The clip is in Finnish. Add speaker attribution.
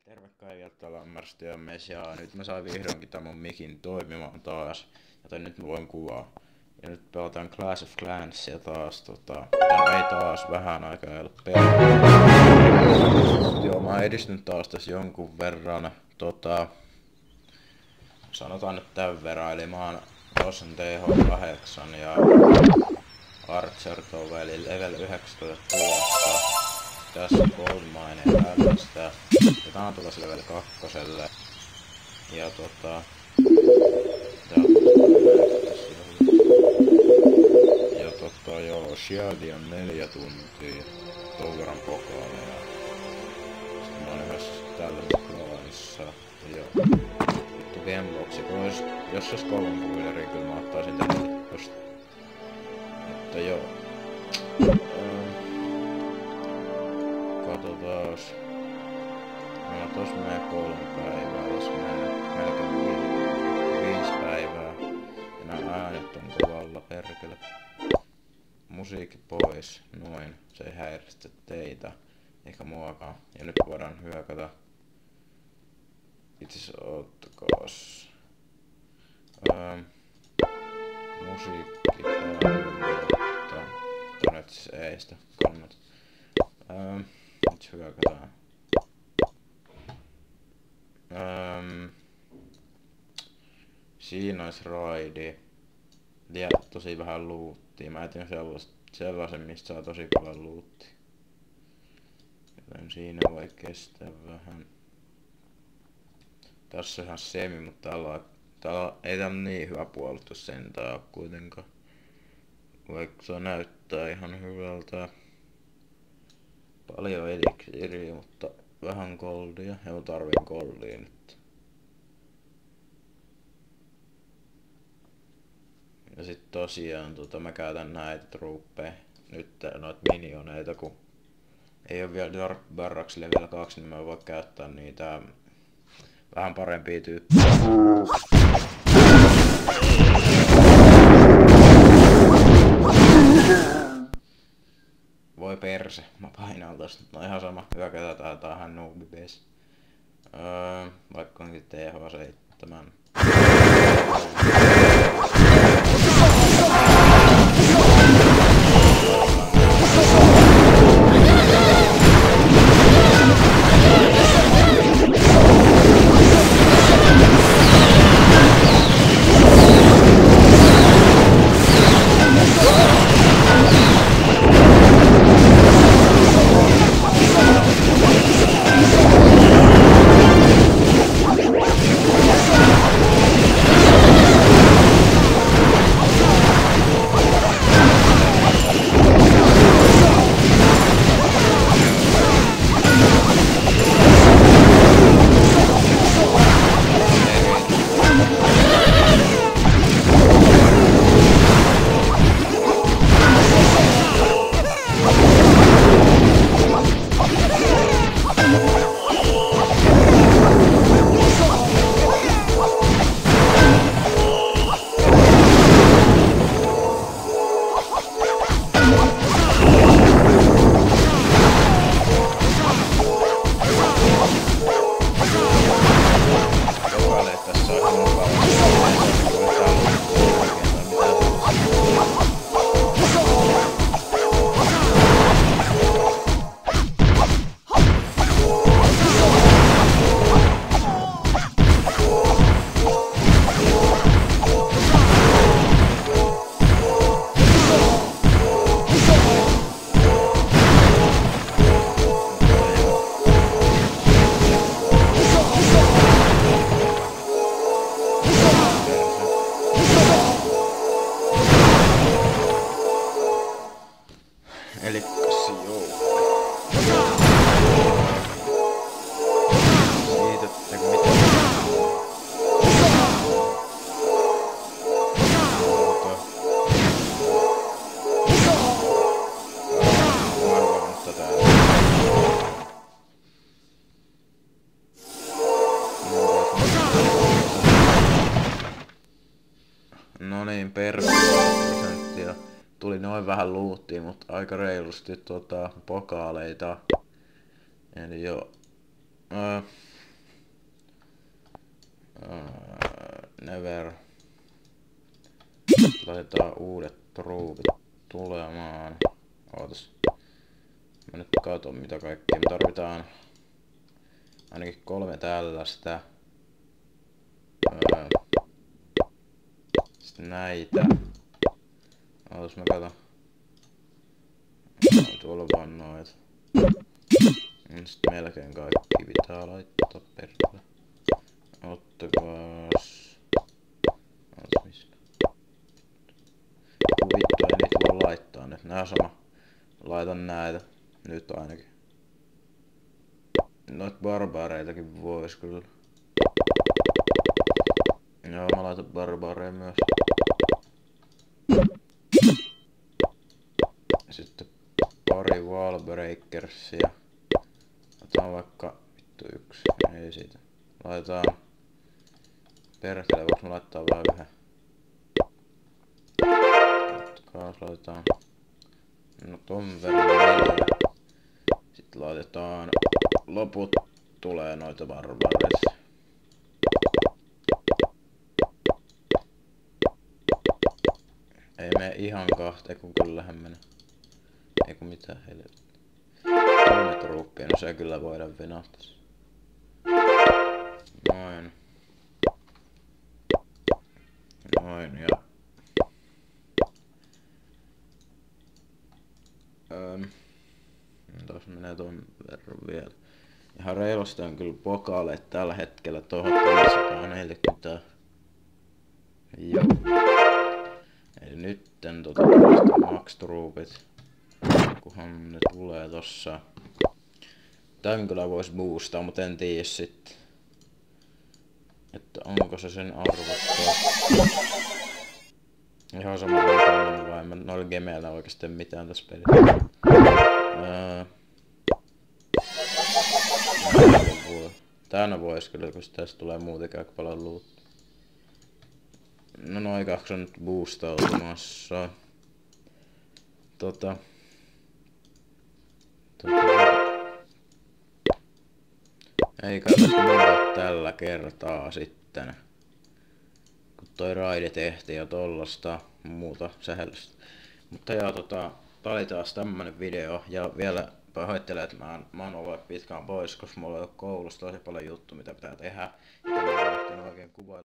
Speaker 1: Terve kaikilta Lammarstyömmes ja nyt mä sain vihdoinkin tämän mun mikin toimimaan taas. Joten nyt mä voin kuvaa. Ja nyt pelataan Clash of Clansia taas ei taas vähän aikaa ei ollut pelata. Joo, mä oon edistynyt taas tässä jonkun verran. Sanotaan nyt tän verran, eli mä oon tossa TH8 ja Archer tuolla eli level 19 tulossa. Tässä on Goldmine tällaista. Ja tää on tulossa level 2. Ja joo, Shieldi on 4 tuntia. Ton verran pokaaleja. Sitten mä oon yhdessä tällaisessa klaanissa. Joo. Vittu Gameboxi, jos olisi 3 puileria, kyllä mä ottaisin tänne tosta. Mutta joo. Katsotaas. No tos menee 3 päivää, tos menee melkein 5 päivää. Ja nää äänet on kovalla perkele. Musiikki pois, noin. Se ei häiristä teitä, eikä muakaan. Ja nyt voidaan hyökätä. Itse ottakaas. Musiikki päälle, mutta nyt siis ei sitä kannata. Nyt hyökätään. Siinä olisi raidi. Ja tosi vähän loottia. Mä etin sellaisen, mistä saa tosi paljon loottia. Joten siinä voi kestää vähän. Tässä on ihan semi, mutta täällä ei täällä niin hyvä puolustus sentään kuitenkaan. Vaikka se näyttää ihan hyvältä. Paljon eliksiiriä, mutta vähän goldia. Ja mä tarvin goldia nyt. Ja sit tosiaan mä käytän näitä truppeja. Nyt noita minioneita, kun ei oo vielä Dark Barracks level 2, niin mä voin käyttää niitä vähän parempia tyyppejä. Voi perse, mä painaan tosta. No ihan sama, hyökätään tähän noobibase. Vaikka onkin TH7. Eli joo. Siitättekö mitä? Mä arvaan tätä. No niin, %. Tuli noin vähän loottia, mutta aika reilusti pokaaleita. Eli joo. laitetaan uudet ruuvit tulemaan. Ootas. Mä nyt katon mitä kaikkea. Me tarvitaan ainakin 3 tällaista. Sitten näitä. Ootas mä katon. Tuolla vaan noita. Sitten melkein kaikki pitää laittaa perkele. Ottakaas. Ootas mistä. Vittu ei niitä voi laittaa nyt. Nää sama. Laitan näitä. Nyt ainakin. Noit barbaareitakin vois kyllä. Joo, mä laitan barbaareja myös. Sitten pari wallbreakersia. Otetaan vaikka vittu 1. Ei siitä. Laitetaan. Perkele, voiks mä laittaa vähän yhden? Ottakaa, laitetaan. No ton verran 4. Sitten laitetaan. Loput tulee noita barbaareissa. Ei mene ihan 2, kun kyllähän menee. Eiku mitään helvettiä. 3 truppia, no se kyllä voidaan venata. Noin. Noin ja... Tuossa menee ton verran vielä. Ihan reilusti on kyllä pokaaleet tällä hetkellä tuohon 540. Joo. Eli nytten max troopit. Kunhan ne tulee tossa. Tän kyllä vois boostaa, mut en tiedä sit. Että onko se sen arvottaa. Ihan sama vai noilla gemeillä oikeesti mitään tässä pelissä. Täällä vois kyllä, kun tästä tulee muutenkin aika paljon loot. No noin 2 on nyt boostautumassa. Eikä tässä muuta tällä kertaa sitten. Kun toi raide tehtiin ja tollasta muuta sähellystä. Mutta joo, tää oli taas tämmönen video ja vielä pahoittelen, että mä oon ollut pitkään pois, koska mulla on koulussa tosi paljon juttu mitä pitää tehdä. Ja mä en oikein kuvailla.